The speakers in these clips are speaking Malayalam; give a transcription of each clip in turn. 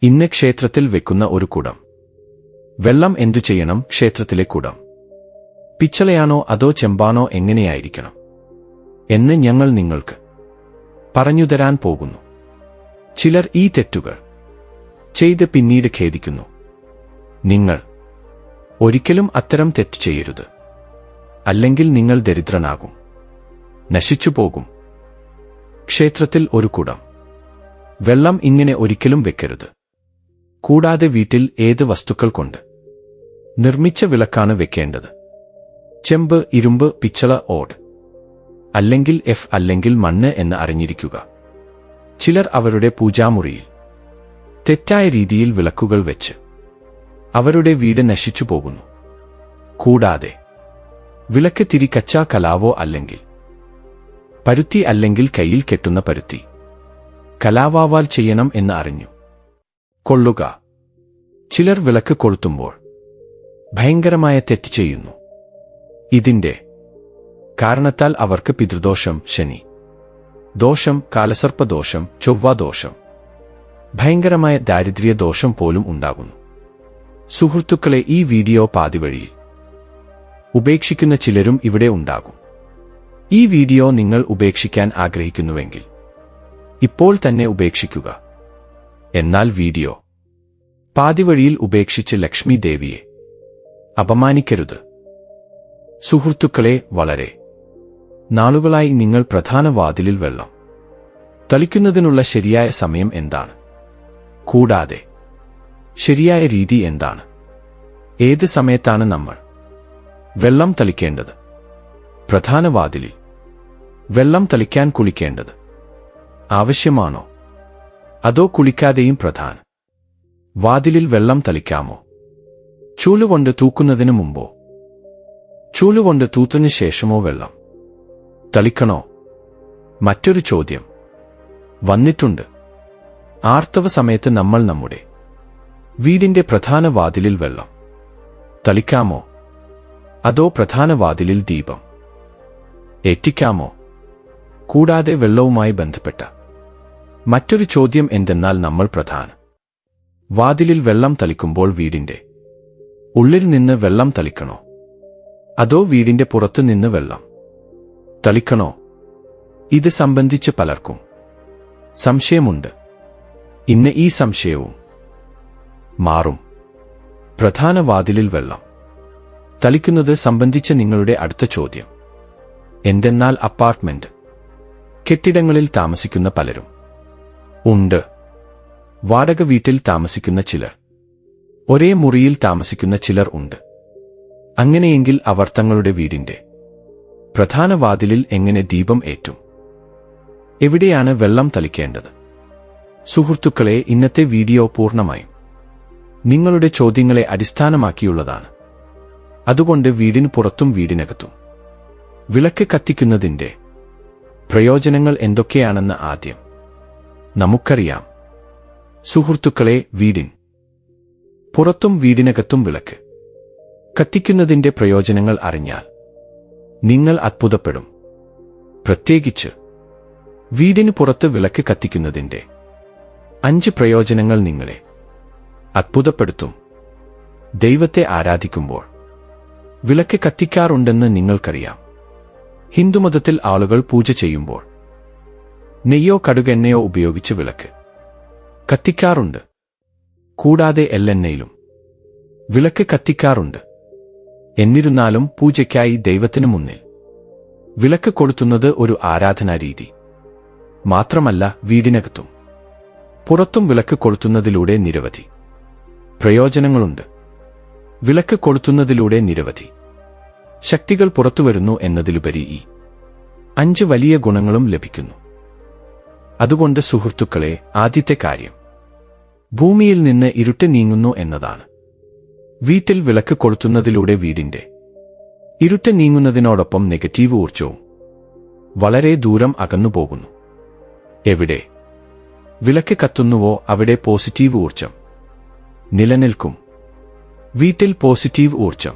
ഇന്ന് ക്ഷേത്രത്തിൽ വെക്കുന്ന ഒരു കുടം. വെള്ളം എന്തു ചെയ്യണം? ക്ഷേത്രത്തിലെ കുടം പിച്ചളയാണോ അതോ ചെമ്പാണോ, എങ്ങനെയായിരിക്കണം എന്ന് ഞങ്ങൾ നിങ്ങൾക്ക് പറഞ്ഞുതരാൻ പോകുന്നു. ചിലർ ഈ തെറ്റുകൾ ചെയ്ത് പിന്നീട് ഖേദിക്കുന്നു. നിങ്ങൾ ഒരിക്കലും അത്തരം തെറ്റ് ചെയ്യരുത്. അല്ലെങ്കിൽ നിങ്ങൾ ദരിദ്രനാകും, നശിച്ചുപോകും. ക്ഷേത്രത്തിൽ ഒരു കുടം വെള്ളം ഇങ്ങനെ ഒരിക്കലും വെക്കരുത്. കൂടാതെ വീട്ടിൽ ഏത് വസ്തുക്കൾ കൊണ്ട് നിർമ്മിച്ച വിളക്കാണ് വെക്കേണ്ടത്? ചെമ്പ്, ഇരുമ്പ്, പിച്ചള, ഓട്, അല്ലെങ്കിൽ അല്ലെങ്കിൽ മണ്ണ് എന്ന് അറിഞ്ഞിരിക്കുക. ചിലർ അവരുടെ പൂജാമുറിയിൽ തെറ്റായ രീതിയിൽ വിളക്കുകൾ വെച്ച് അവരുടെ വീട് നശിച്ചു പോകുന്നു. കൂടാതെ വിളക്ക് തിരി കച്ച കലാവോ അല്ലെങ്കിൽ പരുത്തി അല്ലെങ്കിൽ കയ്യിൽ കെട്ടുന്ന പരുത്തി കലാവാവാൽ ചെയ്യണം എന്ന് അറിഞ്ഞു കൊള്ളുക. ചിലർ വിളക്ക് കൊളുത്തുമ്പോൾ ഭയങ്കരമായ തെറ്റ് ചെയ്യുന്നു. ഇതിന്റെ കാരണത്താൽ അവർക്ക് പിതൃദോഷം, ശനി ദോഷം, കാലസർപ്പദോഷം, ചൊവ്വാദോഷം, ഭയങ്കരമായ ദാരിദ്ര്യദോഷം പോലും ഉണ്ടാകുന്നു. സുഹൃത്തുക്കളെ, ഈ വീഡിയോ പാതിവഴിയിൽ ഉപേക്ഷിക്കുന്ന ചിലരും ഇവിടെ ഉണ്ടാകും. ഈ വീഡിയോ നിങ്ങൾ ഉപേക്ഷിക്കാൻ ആഗ്രഹിക്കുന്നുവെങ്കിൽ ഇപ്പോൾ തന്നെ ഉപേക്ഷിക്കുക. എന്നാൽ വീഡിയോ പാതിവഴിയിൽ ഉപേക്ഷിച്ച് ലക്ഷ്മി ദേവിയെ അപമാനിക്കരുത്. സുഹൃത്തുക്കളെ, വളരെ നാളുകളായി നിങ്ങൾ പ്രധാന വാതിലിൽ വെള്ളം തളിക്കുന്നതിനുള്ള ശരിയായ സമയം എന്താണ്? കൂടാതെ ശരിയായ രീതി എന്താണ്? ഏത് സമയത്താണ് നമ്മൾ വെള്ളം തളിക്കേണ്ടത്? പ്രധാന വാതിലിൽ വെള്ളം തളിക്കാൻ കുളിക്കേണ്ടത് ആവശ്യമാണോ? അതോ കുളിക്കാതെയും പ്രധാന വാതിലിൽ വെള്ളം തളിക്കാമോ? ചൂലുകൊണ്ട് തൂക്കുന്നതിന് മുമ്പോ ചൂലുകൊണ്ട് തൂത്തതിനു ശേഷമോ വെള്ളം തളിക്കണോ? മറ്റൊരു ചോദ്യം വന്നിട്ടുണ്ട്. ആർത്തവ സമയത്ത് നമ്മൾ നമ്മുടെ വീടിന്റെ പ്രധാന വാതിലിൽ വെള്ളം തളിക്കാമോ? അതോ പ്രധാന വാതിലിൽ ദീപം എത്തിക്കാമോ? കൂടാതെ വെള്ളവുമായി ബന്ധപ്പെട്ട മറ്റൊരു ചോദ്യം എന്തെന്നാൽ നമ്മൾ പ്രധാന വാതിലിൽ വെള്ളം തളിക്കുമ്പോൾ വീടിന്റെ ഉള്ളിൽ നിന്ന് വെള്ളം തളിക്കണോ? അതോ വീടിന്റെ പുറത്തു നിന്ന് വെള്ളം തളിക്കണോ? ഇത് സംബന്ധിച്ച് പലർക്കും സംശയമുണ്ട്. ഇന്ന് ഈ സംശയവും മാറും. പ്രധാന വാതിലിൽ വെള്ളം തളിക്കുന്നത് സംബന്ധിച്ച നിങ്ങളുടെ അടുത്ത ചോദ്യം എന്തെന്നാൽ അപ്പാർട്ട്മെന്റ് കെട്ടിടങ്ങളിൽ താമസിക്കുന്ന പലരും ഉണ്ട്. വാടക വീട്ടിൽ താമസിക്കുന്ന ചിലർ, ഒരേ മുറിയിൽ താമസിക്കുന്ന ചിലർ ഉണ്ട്. അങ്ങനെയെങ്കിൽ അവർ തങ്ങളുടെ വീടിന്റെ പ്രധാന വാതിലിൽ എങ്ങനെ ദീപം ഏറ്റും? എവിടെയാണ് വെള്ളം തളിക്കേണ്ടത്? സുഹൃത്തുക്കളെ, ഇന്നത്തെ വീഡിയോ പൂർണ്ണമായും നിങ്ങളുടെ ചോദ്യങ്ങളെ അടിസ്ഥാനമാക്കിയുള്ളതാണ്. അതുകൊണ്ട് വീടിന് പുറത്തും വീടിനകത്തും വിളക്ക് കത്തിക്കുന്നതിന്റെ പ്രയോജനങ്ങൾ എന്തൊക്കെയാണെന്ന് ആദ്യം നമുക്കറിയാം. സുഹൃത്തുക്കളെ, വീടിൻ പുറത്തും വീടിനകത്തും വിളക്ക് കത്തിക്കുന്നതിന്റെ പ്രയോജനങ്ങൾ അറിഞ്ഞാൽ നിങ്ങൾ അത്ഭുതപ്പെടും. പ്രത്യേകിച്ച് വീടിന് പുറത്ത് വിളക്ക് കത്തിക്കുന്നതിന്റെ 5 പ്രയോജനങ്ങൾ നിങ്ങളെ അത്ഭുതപ്പെടുത്തും. ദൈവത്തെ ആരാധിക്കുമ്പോൾ വിളക്ക് കത്തിക്കാറുണ്ടെന്ന് നിങ്ങൾക്കറിയാം. ഹിന്ദുമതത്തിൽ ആളുകൾ പൂജ ചെയ്യുമ്പോൾ നെയ്യോ കടുകെണ്ണയോ ഉപയോഗിച്ച് വിളക്ക് കത്തിക്കാറുണ്ട്. കൂടാതെ എള്ളെണ്ണയിലും വിളക്ക് കത്തിക്കാറുണ്ട്. എന്നിരുന്നാലും പൂജയ്ക്കായി ദൈവത്തിനു മുന്നിൽ വിളക്ക് കൊളുത്തുന്നത് ഒരു ആരാധനാരീതി മാത്രമല്ല. വീടിനകത്തും പുറത്തും വിളക്ക് കൊളുത്തുന്നതിലൂടെ നിരവധി പ്രയോജനങ്ങളുണ്ട്. വിളക്ക് കൊളുത്തുന്നതിലൂടെ നിരവധി ശക്തികൾ പുറത്തുവരുന്നു എന്നതിലുപരി ഈ 5 വലിയ ഗുണങ്ങളും ലഭിക്കുന്നു. അതുകൊണ്ട് സുഹൃത്തുക്കളെ, ആദ്യത്തെ കാര്യം ഭൂമിയിൽ നിന്ന് ഇരുട്ട് നീങ്ങുന്നു എന്നതാണ്. വീട്ടിൽ വിളക്ക് കൊളുത്തുന്നതിലൂടെ വീടിന്റെ ഇരുട്ട് നീങ്ങുന്നതിനോടൊപ്പം നെഗറ്റീവ് ഊർജവും വളരെ ദൂരം അകന്നുപോകുന്നു. എവിടെ വിളക്ക് കത്തുന്നുവോ അവിടെ പോസിറ്റീവ് ഊർജം നിലനിൽക്കും. വീട്ടിൽ പോസിറ്റീവ് ഊർജം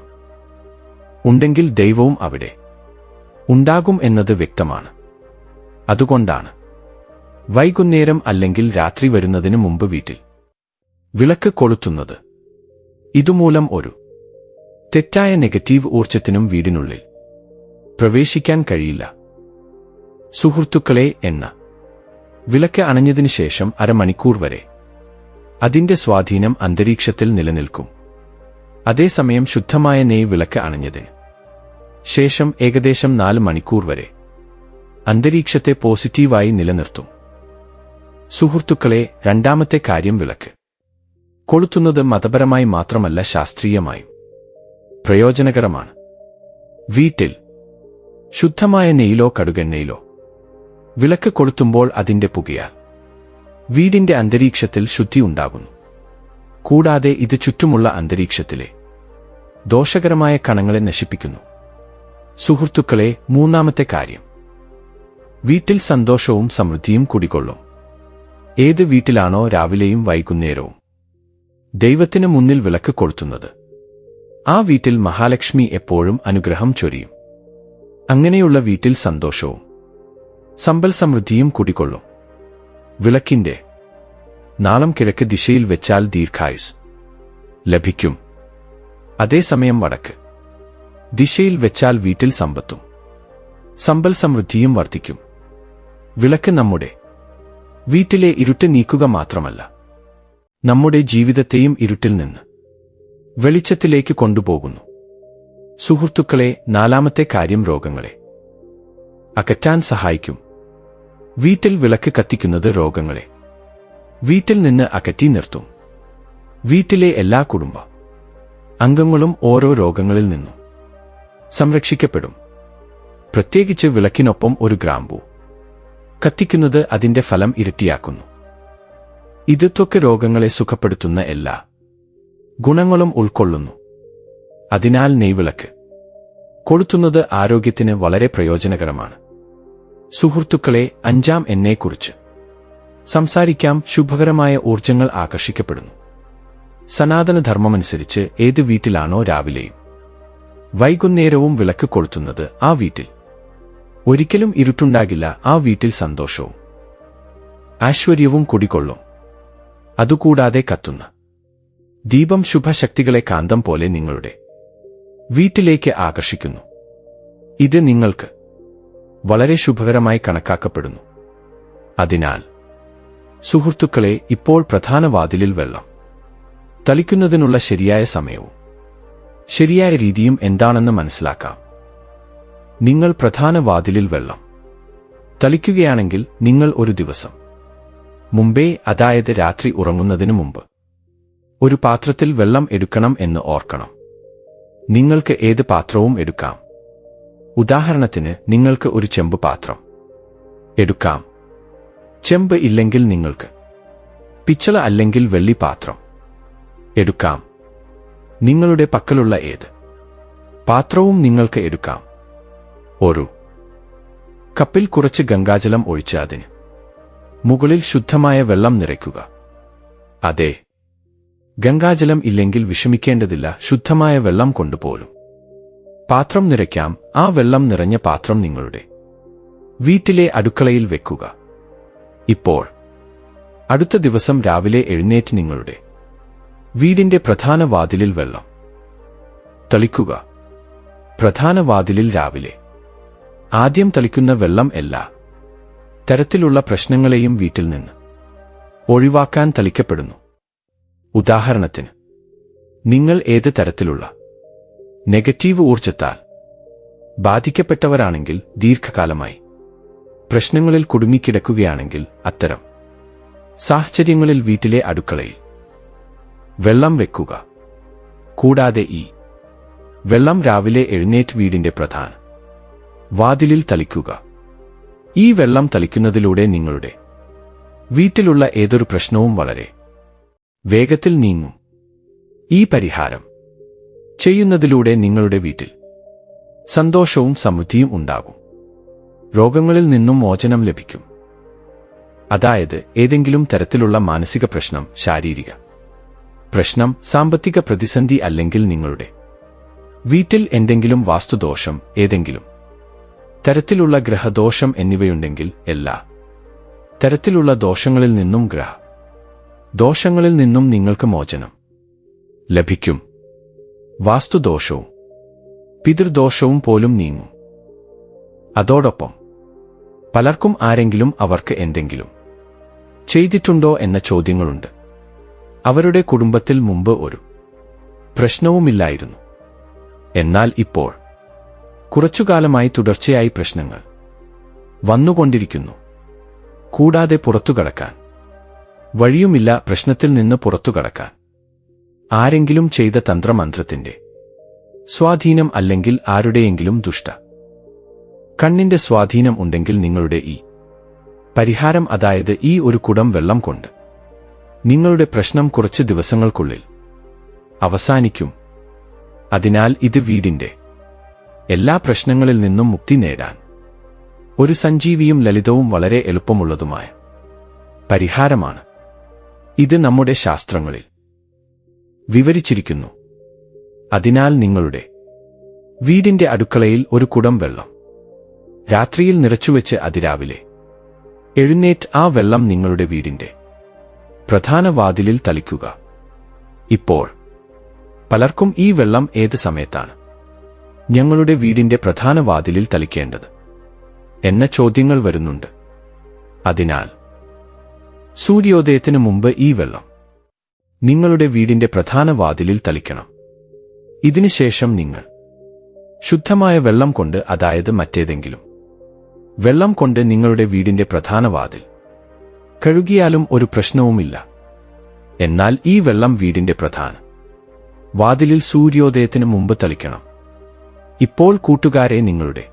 ഉണ്ടെങ്കിൽ ദൈവവും അവിടെ ഉണ്ടാകും എന്നത് വ്യക്തമാണ്. അതുകൊണ്ടാണ് വൈകുന്നേരം അല്ലെങ്കിൽ രാത്രി വരുന്നതിന് മുമ്പ് വീട്ടിൽ വിളക്ക് കൊളുത്തുന്നത്. ഇതുമൂലം ഒരു തെറ്റായ നെഗറ്റീവ് ഊർജ്ജത്തിനും വീടിനുള്ളിൽ പ്രവേശിക്കാൻ കഴിയില്ല. സുഹൃത്തുക്കളെ, എണ്ണ വിളക്ക് അണഞ്ഞതിനു ശേഷം അരമണിക്കൂർ വരെ അതിന്റെ സ്വാധീനം അന്തരീക്ഷത്തിൽ നിലനിൽക്കും. അതേസമയം ശുദ്ധമായ നെയ്യ് വിളക്ക് അണഞ്ഞതിന് ശേഷം ഏകദേശം 4 മണിക്കൂർ വരെ അന്തരീക്ഷത്തെ പോസിറ്റീവായി നിലനിർത്തും. സുഹൃത്തുക്കളെ, രണ്ടാമത്തെ കാര്യം, വിളക്ക് കൊളുത്തുന്നത് മതപരമായി മാത്രമല്ല ശാസ്ത്രീയമായും പ്രയോജനകരമാണ്. വീട്ടിൽ ശുദ്ധമായ നെയ്യിലോ കടുകെണ്ണയിലോ വിളക്ക് കൊളുത്തുമ്പോൾ അതിന്റെ പുകയാൽ വീടിന്റെ അന്തരീക്ഷത്തിൽ ശുദ്ധി ഉണ്ടാകുന്നു. കൂടാതെ ഇത് ചുറ്റുമുള്ള അന്തരീക്ഷത്തിലെ ദോഷകരമായ കണങ്ങളെ നശിപ്പിക്കുന്നു. സുഹൃത്തുക്കളെ, മൂന്നാമത്തെ കാര്യം, വീട്ടിൽ സന്തോഷവും സമൃദ്ധിയും കുടികൊള്ളും. ഏത് വീട്ടിലാണോ രാവിലെയും വൈകുന്നേരവും ദൈവത്തിന് മുന്നിൽ വിളക്ക് കൊളുത്തുന്നത്, ആ വീട്ടിൽ മഹാലക്ഷ്മി എപ്പോഴും അനുഗ്രഹം ചൊരിയും. അങ്ങനെയുള്ള വീട്ടിൽ സന്തോഷവും സമ്പൽ സമൃദ്ധിയും കുടികൊള്ളും. വിളക്കിന്റെ നാളം കിഴക്ക് ദിശയിൽ വെച്ചാൽ ദീർഘായുസ് ലഭിക്കും. അതേസമയം വടക്ക് ദിശയിൽ വെച്ചാൽ വീട്ടിൽ സമ്പത്തും സമ്പൽ സമൃദ്ധിയും വർദ്ധിക്കും. വിളക്ക് നമ്മുടെ വീട്ടിലെ ഇരുട്ട് നീക്കുക മാത്രമല്ല, നമ്മുടെ ജീവിതത്തെയും ഇരുട്ടിൽ നിന്ന് വെളിച്ചത്തിലേക്ക് കൊണ്ടുപോകുന്നു. സുഹൃത്തുക്കളെ, നാലാമത്തെ കാര്യം, രോഗങ്ങളെ അകറ്റാൻ സഹായിക്കും. വീട്ടിൽ വിളക്ക് കത്തിക്കുന്നത് രോഗങ്ങളെ വീട്ടിൽ നിന്ന് അകറ്റി നിർത്തും. വീട്ടിലെ എല്ലാ കുടുംബ അംഗങ്ങളും ഓരോ രോഗങ്ങളിൽ നിന്നും സംരക്ഷിക്കപ്പെടും. പ്രത്യേകിച്ച് വിളക്കിനൊപ്പം ഒരു ഗ്രാമ്പൂ കത്തിക്കുന്നത് അതിന്റെ ഫലം ഇരട്ടിയാക്കുന്നു. ഇത് ത്വക്ക് രോഗങ്ങളെ സുഖപ്പെടുത്തുന്ന എല്ലാ ഗുണങ്ങളും ഉൾക്കൊള്ളുന്നു. അതിനാൽ നെയ്വിളക്ക് കൊളുത്തുന്നത് ആരോഗ്യത്തിന് വളരെ പ്രയോജനകരമാണ്. സുഹൃത്തുക്കളെ, അഞ്ചാം എണ്ണയെക്കുറിച്ച് സംസാരിക്കാം. ശുഭകരമായ ഊർജ്ജങ്ങൾ ആകർഷിക്കപ്പെടുന്നു. സനാതനധർമ്മമനുസരിച്ച് ഏത് വീട്ടിലാണോ രാവിലെയും വൈകുന്നേരവും വിളക്ക് കൊളുത്തുന്നത്, ആ വീട്ടിൽ ഒരിക്കലും ഇരുട്ടുണ്ടാകില്ല. ആ വീട്ടിൽ സന്തോഷവും ഐശ്വര്യവും കുടികൊള്ളും. അതുകൂടാതെ കത്തുന്ന ദീപം ശുഭശക്തികളെ കാന്തം പോലെ നിങ്ങളുടെ വീട്ടിലേക്ക് ആകർഷിക്കുന്നു. ഇത് നിങ്ങൾക്ക് വളരെ ശുഭകരമായി കണക്കാക്കപ്പെടുന്നു. അതിനാൽ സുഹൃത്തുക്കളെ, ഇപ്പോൾ പ്രധാന വാതിലിൽ വെള്ളം തളിക്കുന്നതിനുള്ള ശരിയായ സമയവും ശരിയായ രീതിയും എന്താണെന്ന് മനസ്സിലാക്കാം. നിങ്ങൾ പ്രധാന വാതിലിൽ വെള്ളം തളിക്കുകയാണെങ്കിൽ നിങ്ങൾ ഒരു ദിവസം മുമ്പേ, അതായത് രാത്രി ഉറങ്ങുന്നതിന് മുമ്പ്, ഒരു പാത്രത്തിൽ വെള്ളം എടുക്കണം എന്ന് ഓർക്കണം. നിങ്ങൾക്ക് ഏത് പാത്രവും എടുക്കാം. ഉദാഹരണത്തിന്, നിങ്ങൾക്ക് ഒരു ചെമ്പ് പാത്രം എടുക്കാം. ചെമ്പ് ഇല്ലെങ്കിൽ നിങ്ങൾക്ക് പിച്ചള അല്ലെങ്കിൽ വെള്ളി പാത്രം എടുക്കാം. നിങ്ങളുടെ പക്കലുള്ള ഏത് പാത്രവും നിങ്ങൾക്ക് എടുക്കാം. ഒരു കപ്പിൽ കുറച്ച് ഗംഗാജലം ഒഴിച്ച് അതിന് മുകളിൽ ശുദ്ധമായ വെള്ളം നിറയ്ക്കുക. അതെ, ഗംഗാജലം ഇല്ലെങ്കിൽ വിഷമിക്കേണ്ടതില്ല, ശുദ്ധമായ വെള്ളം കൊണ്ടുപോലും പാത്രം നിറയ്ക്കാം. ആ വെള്ളം നിറഞ്ഞ പാത്രം നിങ്ങളുടെ വീട്ടിലെ അടുക്കളയിൽ വെക്കുക. ഇപ്പോൾ അടുത്ത ദിവസം രാവിലെ എഴുന്നേറ്റ് നിങ്ങളുടെ വീടിന്റെ പ്രധാന വാതിലിൽ വെള്ളം തളിക്കുക. പ്രധാന വാതിലിൽ രാവിലെ ആദ്യം തളിക്കുന്ന വെള്ളം എല്ലാ തരത്തിലുള്ള പ്രശ്നങ്ങളെയും വീട്ടിൽ നിന്ന് ഒഴിവാക്കാൻ തളിക്കപ്പെടുന്നു. ഉദാഹരണത്തിന്, നിങ്ങൾ ഏത് തരത്തിലുള്ള നെഗറ്റീവ് ഊർജ്ജത്താൽ ബാധിക്കപ്പെട്ടവരാണെങ്കിൽ, ദീർഘകാലമായി പ്രശ്നങ്ങളിൽ കുടുങ്ങിക്കിടക്കുകയാണെങ്കിൽ, അത്തരം സാഹചര്യങ്ങളിൽ വീട്ടിലെ അടുക്കളയിൽ വെള്ളം വെക്കുക. കൂടാതെ ഈ വെള്ളം രാവിലെ എഴുന്നേറ്റ് വീടിന്റെ പ്രധാന വാതിലിൽ തളിക്കുക. ഈ വെള്ളം തളിക്കുന്നതിലൂടെ നിങ്ങളുടെ വീട്ടിലുള്ള ഏതൊരു പ്രശ്നവും വളരെ വേഗത്തിൽ നീങ്ങും. ഈ പരിഹാരം ചെയ്യുന്നതിലൂടെ നിങ്ങളുടെ വീട്ടിൽ സന്തോഷവും സമൃദ്ധിയും ഉണ്ടാകും. രോഗങ്ങളിൽ നിന്നും മോചനം ലഭിക്കും. അതായത്, ഏതെങ്കിലും തരത്തിലുള്ള മാനസിക പ്രശ്നം, ശാരീരിക പ്രശ്നം, സാമ്പത്തിക പ്രതിസന്ധി അല്ലെങ്കിൽ നിങ്ങളുടെ വീട്ടിൽ എന്തെങ്കിലും വാസ്തുദോഷം, ഏതെങ്കിലും തരത്തിലുള്ള ഗ്രഹദോഷം എന്നിവയുണ്ടെങ്കിൽ എല്ലാ തരത്തിലുള്ള ദോഷങ്ങളിൽ നിന്നും ഗ്രഹ ദോഷങ്ങളിൽ നിന്നും നിങ്ങൾക്ക് മോചനം ലഭിക്കും. വാസ്തുദോഷവും പിതൃദോഷവും പോലും നീങ്ങും. അതോടൊപ്പം പലർക്കും ആരെങ്കിലും അവർക്ക് എന്തെങ്കിലും ചെയ്തിട്ടുണ്ടോ എന്ന ചോദ്യങ്ങളുണ്ട്. അവരുടെ കുടുംബത്തിൽ മുമ്പ് ഒരു പ്രശ്നവുമില്ലായിരുന്നു. എന്നാൽ ഇപ്പോൾ കുറച്ചുകാലമായി തുടർച്ചയായി പ്രശ്നങ്ങൾ വന്നുകൊണ്ടിരിക്കുന്നു. കൂടാതെ പുറത്തുകടക്കാൻ വഴിയുമില്ല. പ്രശ്നത്തിൽ നിന്ന് പുറത്തുകടക്കാൻ ആരെങ്കിലും ചെയ്ത തന്ത്രമന്ത്രത്തിന്റെ സ്വാധീനം അല്ലെങ്കിൽ ആരുടെയെങ്കിലും ദുഷ്ട കണ്ണിന്റെ സ്വാധീനം ഉണ്ടെങ്കിൽ നിങ്ങളുടെ ഈ പരിഹാരം, അതായത് ഈ ഒരു കുടം വെള്ളം കൊണ്ട് നിങ്ങളുടെ പ്രശ്നം കുറച്ച് ദിവസങ്ങൾക്കുള്ളിൽ അവസാനിക്കും. അതിനാൽ ഇത് വീടിന്റെ എല്ലാ പ്രശ്നങ്ങളിൽ നിന്നും മുക്തി നേടാൻ ഒരു സഞ്ജീവിയും ലളിതവും വളരെ എളുപ്പമുള്ളതുമായ പരിഹാരമാണ്. ഇത് നമ്മുടെ ശാസ്ത്രങ്ങളിൽ വിവരിച്ചിരിക്കുന്നു. അതിനാൽ നിങ്ങളുടെ വീടിന്റെ അടുക്കളയിൽ ഒരു കുടം വെള്ളം രാത്രിയിൽ നിറച്ചുവെച്ച് അതിരാവിലെ എഴുന്നേറ്റ് ആ വെള്ളം നിങ്ങളുടെ വീടിന്റെ പ്രധാന വാതിലിൽ തളിക്കുക. ഇപ്പോൾ പലർക്കും ഈ വെള്ളം ഏത് സമയത്താണ് ഞങ്ങളുടെ വീടിന്റെ പ്രധാന വാതിലിൽ തളിക്കേണ്ടത് എന്ന ചോദ്യങ്ങൾ വരുന്നുണ്ട്. അതിനാൽ സൂര്യോദയത്തിന് മുമ്പ് ഈ വെള്ളം നിങ്ങളുടെ വീടിന്റെ പ്രധാന വാതിലിൽ തളിക്കണം. ഇതിനുശേഷം നിങ്ങൾ ശുദ്ധമായ വെള്ളം കൊണ്ട്, അതായത് മറ്റേതെങ്കിലും വെള്ളം കൊണ്ട് നിങ്ങളുടെ വീടിന്റെ പ്രധാന വാതിൽ കഴുകിയാലും ഒരു പ്രശ്നവുമില്ല. എന്നാൽ ഈ വെള്ളം വീടിന്റെ പ്രധാന വാതിലിൽ സൂര്യോദയത്തിന് മുമ്പ് തളിക്കണം. ഇപ്പോൾ കൂട്ടുകാരെ, നിങ്ങളുടെ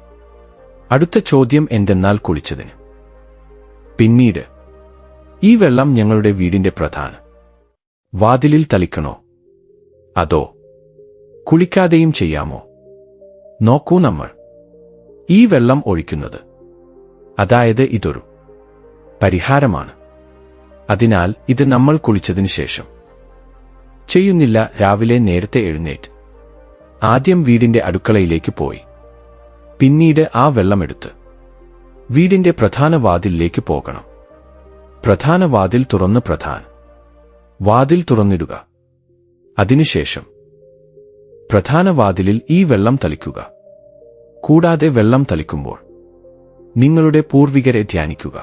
അടുത്ത ചോദ്യം എന്തെന്നാൽ കുളിച്ചതിന് പിന്നീട് ഈ വെള്ളം ഞങ്ങളുടെ വീടിന്റെ പ്രധാന വാതിലിൽ തളിക്കണോ അതോ കുളിക്കാതെയും ചെയ്യാമോ? നോക്കൂ, നമ്മൾ ഈ വെള്ളം ഒഴിക്കുന്നത്, അതായത് ഇതൊരു പരിഹാരമാണ്. അതിനാൽ ഇത് നമ്മൾ കുളിച്ചതിനു ശേഷം ചെയ്യുന്നില്ല. രാവിലെ നേരത്തെ എഴുന്നേറ്റ് ആദ്യം വീടിന്റെ അടുക്കളയിലേക്ക് പോയി പിന്നീട് ആ വെള്ളമെടുത്ത് വീടിന്റെ പ്രധാന വാതിലിലേക്ക് പോകണം. പ്രധാന വാതിൽ തുറന്ന് പ്രധാന വാതിൽ തുറന്നിടുക. അതിനുശേഷം പ്രധാന വാതിലിൽ ഈ വെള്ളം തളിക്കുക. കൂടാതെ വെള്ളം തളിക്കുമ്പോൾ നിങ്ങളുടെ പൂർവികരെ ധ്യാനിക്കുക,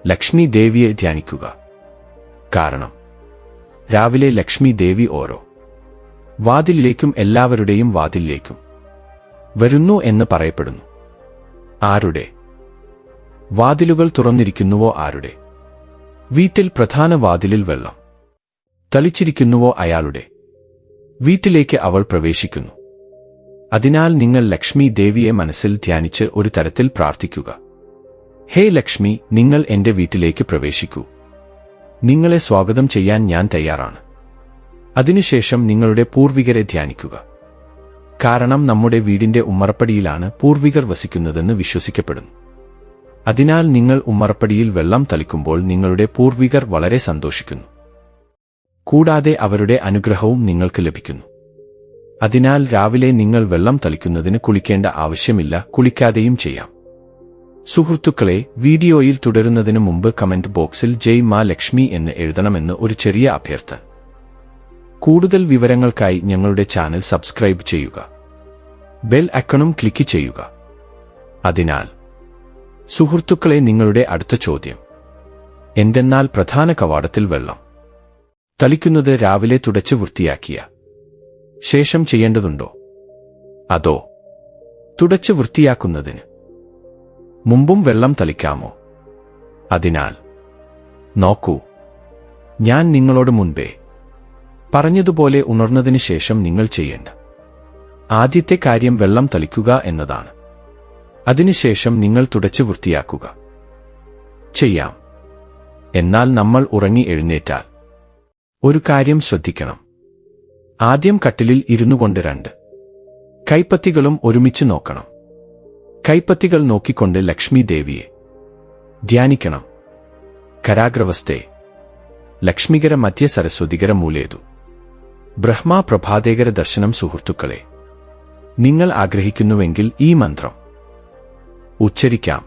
ലക്ഷ്മി ദേവിയെ ധ്യാനിക്കുക. കാരണം രാവിലെ ലക്ഷ്മി ദേവി ഓരോ വാതിലിലേക്കും എല്ലാവരുടെയും വാതിലിലേക്കും വരുന്നു എന്ന് പറയപ്പെടുന്നു. ആരുടെ വാതിലുകൾ തുറന്നിരിക്കുന്നുവോ, ആരുടെ വീട്ടിൽ പ്രധാന വാതിലിൽ വെള്ളം തളിച്ചിരിക്കുന്നുവോ, അയാളുടെ വീട്ടിലേക്ക് അവൾ പ്രവേശിക്കുന്നു. അതിനാൽ നിങ്ങൾ ലക്ഷ്മി ദേവിയെ മനസ്സിൽ ധ്യാനിച്ച് ഒരു തരത്തിൽ പ്രാർത്ഥിക്കുക. ഹേ ലക്ഷ്മി, നിങ്ങൾ എന്റെ വീട്ടിലേക്ക് പ്രവേശിക്കൂ. നിങ്ങളെ സ്വാഗതം ചെയ്യാൻ ഞാൻ തയ്യാറാണ്. അതിനുശേഷം നിങ്ങളുടെ പൂർവികരെ ധ്യാനിക്കുക. കാരണം നമ്മുടെ വീടിന്റെ ഉമ്മറപ്പടിയിലാണ് പൂർവികർ വസിക്കുന്നതെന്ന് വിശ്വസിക്കപ്പെടുന്നു. അതിനാൽ നിങ്ങൾ ഉമ്മറപ്പടിയിൽ വെള്ളം തളിക്കുമ്പോൾ നിങ്ങളുടെ പൂർവികർ വളരെ സന്തോഷിക്കുന്നു. കൂടാതെ അവരുടെ അനുഗ്രഹവും നിങ്ങൾക്ക് ലഭിക്കുന്നു. അതിനാൽ രാവിലെ നിങ്ങൾ വെള്ളം തളിക്കുന്നതിന് കുളിക്കേണ്ട ആവശ്യമില്ല, കുളിക്കാതെയും ചെയ്യാം. സുഹൃത്തുക്കളെ, വീഡിയോയിൽ തുടരുന്നതിന് മുമ്പ് കമന്റ് ബോക്സിൽ ജയ് മാ ലക്ഷ്മി എന്ന് എഴുതണമെന്ന് ഒരു ചെറിയ അഭ്യർത്ഥന. കൂടുതൽ വിവരങ്ങൾക്കായി ഞങ്ങളുടെ ചാനൽ സബ്സ്ക്രൈബ് ചെയ്യുക, ബെൽ ഐക്കണും ക്ലിക്ക് ചെയ്യുക. അതിനാൽ സുഹൃത്തുക്കളെ, നിങ്ങളുടെ അടുത്ത ചോദ്യം എന്തെന്നാൽ പ്രധാന കവാടത്തിൽ വെള്ളം തളിക്കുന്നത് രാവിലെ തുടച്ച് വൃത്തിയാക്കിയ ശേഷം ചെയ്യേണ്ടതുണ്ടോ അതോ തുടച്ച് വൃത്തിയാക്കുന്നതിന് മുമ്പും വെള്ളം തളിക്കാമോ? അതിനാൽ നോക്കൂ, ഞാൻ നിങ്ങളോട് മുൻപേ പറഞ്ഞതുപോലെ ഉണർന്നതിന് ശേഷം നിങ്ങൾ ചെയ്യേണ്ട ആദ്യത്തെ കാര്യം വെള്ളം തളിക്കുക എന്നതാണ്. അതിനുശേഷം നിങ്ങൾ തുടച്ച് വൃത്തിയാക്കുക ചെയ്യാം. എന്നാൽ നമ്മൾ ഉറങ്ങി എഴുന്നേറ്റാൽ ഒരു കാര്യം ശ്രദ്ധിക്കണം. ആദ്യം കട്ടിലിൽ ഇരുന്നുകൊണ്ട് 2 കൈപ്പത്തികളും ഒരുമിച്ച് നോക്കണം. കൈപ്പത്തികൾ നോക്കിക്കൊണ്ട് ലക്ഷ്മി ദേവിയെ ധ്യാനിക്കണം. കരാഗ്രവസ്ഥേ ലക്ഷ്മികര മധ്യ സരസ്വതികര മൂലേതു ബ്രഹ്മ പ്രഭാതേകര ദർശനം. സുഹൃത്തുക്കളെ, നിങ്ങൾ ആഗ്രഹിക്കുന്നുവെങ്കിൽ ഈ മന്ത്രം ഉച്ചരിക്കാം.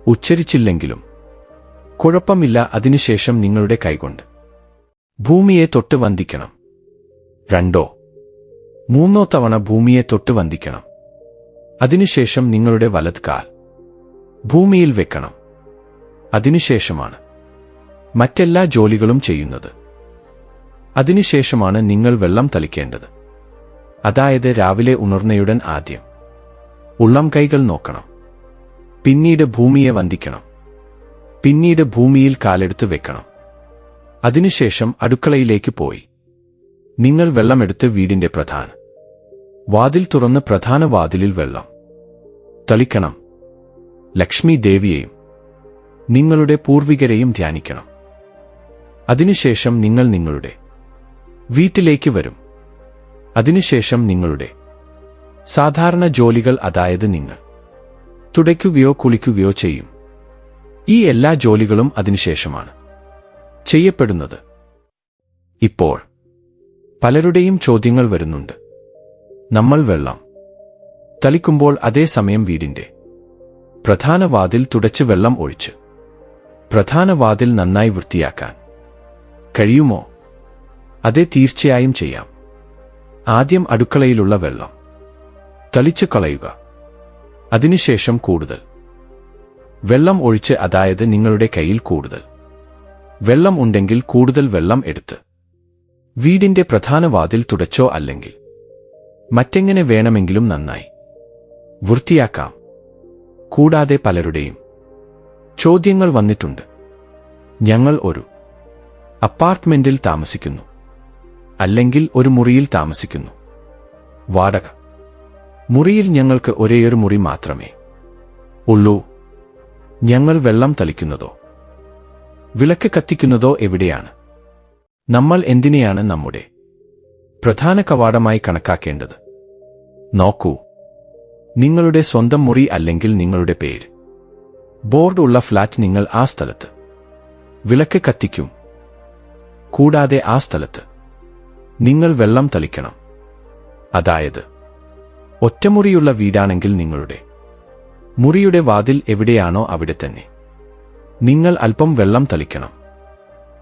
ഉച്ചരിച്ചില്ലെങ്കിലും കുഴപ്പമില്ല. അതിനുശേഷം നിങ്ങളുടെ കൈകൊണ്ട് ഭൂമിയെ തൊട്ട് വന്ദിക്കണം. 2 3 തവണ ഭൂമിയെ തൊട്ട് വന്ദിക്കണം. അതിനുശേഷം നിങ്ങളുടെ വലത് കാൽ ഭൂമിയിൽ വെക്കണം. അതിനുശേഷമാണ് മറ്റെല്ലാ ജോലികളും ചെയ്യുന്നത്. അതിനുശേഷമാണ് നിങ്ങൾ വെള്ളം തളിക്കേണ്ടത്. അതായത് രാവിലെ ഉണർന്നയുടൻ ആദ്യം ഉള്ളം കൈകൾ നോക്കണം. പിന്നീട് ഭൂമിയെ വന്ദിക്കണം. പിന്നീട് ഭൂമിയിൽ കാലെടുത്ത് വെക്കണം. അതിനുശേഷം അടുക്കളയിലേക്ക് പോയി നിങ്ങൾ വെള്ളമെടുത്ത് വീടിന്റെ പ്രധാന വാതിൽ തുറന്ന് പ്രധാന വാതിലിൽ വെള്ളം തളിക്കണം. ലക്ഷ്മി ദേവിയെയും നിങ്ങളുടെ പൂർവികരെയും ധ്യാനിക്കണം. അതിനുശേഷം നിങ്ങൾ നിങ്ങളുടെ വീട്ടിലേക്ക് വരും. അതിനുശേഷം നിങ്ങളുടെ സാധാരണ ജോലികൾ, അതായത് നിങ്ങൾ തുടയ്ക്കുകയോ കുളിക്കുകയോ ചെയ്യും. ഈ എല്ലാ ജോലികളും അതിനുശേഷമാണ് ചെയ്യപ്പെടുന്നത്. ഇപ്പോൾ പലരുടെയും ചോദ്യങ്ങൾ വരുന്നുണ്ട്. നമ്മൾ വെള്ളം തളിക്കുമ്പോൾ അതേസമയം വീടിന്റെ പ്രധാന വാതിൽ തുടച്ച് വെള്ളം ഒഴിച്ച് പ്രധാന വാതിൽ നന്നായി വൃത്തിയാക്കാൻ കഴിയുമോ? അതെ, തീർച്ചയായും ചെയ്യാം. ആദ്യം അടുക്കളയിലുള്ള വെള്ളം തളിച്ചു കളയുക. അതിനുശേഷം കൂടുതൽ വെള്ളം ഒഴിച്ച്, അതായത് നിങ്ങളുടെ കയ്യിൽ കൂടുതൽ വെള്ളം ഉണ്ടെങ്കിൽ കൂടുതൽ വെള്ളം എടുത്ത് വീടിന്റെ പ്രധാന വാതിൽ തുടച്ചോ അല്ലെങ്കിൽ മറ്റെങ്ങനെ വേണമെങ്കിലും നന്നായി വൃത്തിയാക്കാം. കൂടാതെ പലരുടെയും ചോദ്യങ്ങൾ വന്നിട്ടുണ്ട്. ഞങ്ങൾ ഒരു അപ്പാർട്ട്മെന്റിൽ താമസിക്കുന്നു, അല്ലെങ്കിൽ ഒരു മുറിയിൽ താമസിക്കുന്നു. വാടക മുറിയിൽ ഞങ്ങൾക്ക് ഒരേയൊരു മുറി മാത്രമേ ഉള്ളൂ. ഞങ്ങൾ വെള്ളം തളിക്കുന്നതോ വിളക്ക് കത്തിക്കുന്നതോ എവിടെയാണ്? നമ്മൾ എന്തിനെയാണ് നമ്മുടെ പ്രധാന കവാടമായി കണക്കാക്കേണ്ടത്? നോക്കൂ, നിങ്ങളുടെ സ്വന്തം മുറി അല്ലെങ്കിൽ നിങ്ങളുടെ പേര് ബോർഡ് ഉള്ള ഫ്ലാറ്റ്, നിങ്ങൾ ആ സ്ഥലത്ത് വിളക്ക് കത്തിക്കും. കൂടാതെ ആ സ്ഥലത്ത് നിങ്ങൾ വെള്ളം തളിക്കണം. അതായത് ഒറ്റമുറിയുള്ള വീടാണെങ്കിൽ നിങ്ങളുടെ മുറിയുടെ വാതിൽ എവിടെയാണോ അവിടെ തന്നെ നിങ്ങൾ അല്പം വെള്ളം തളിക്കണം.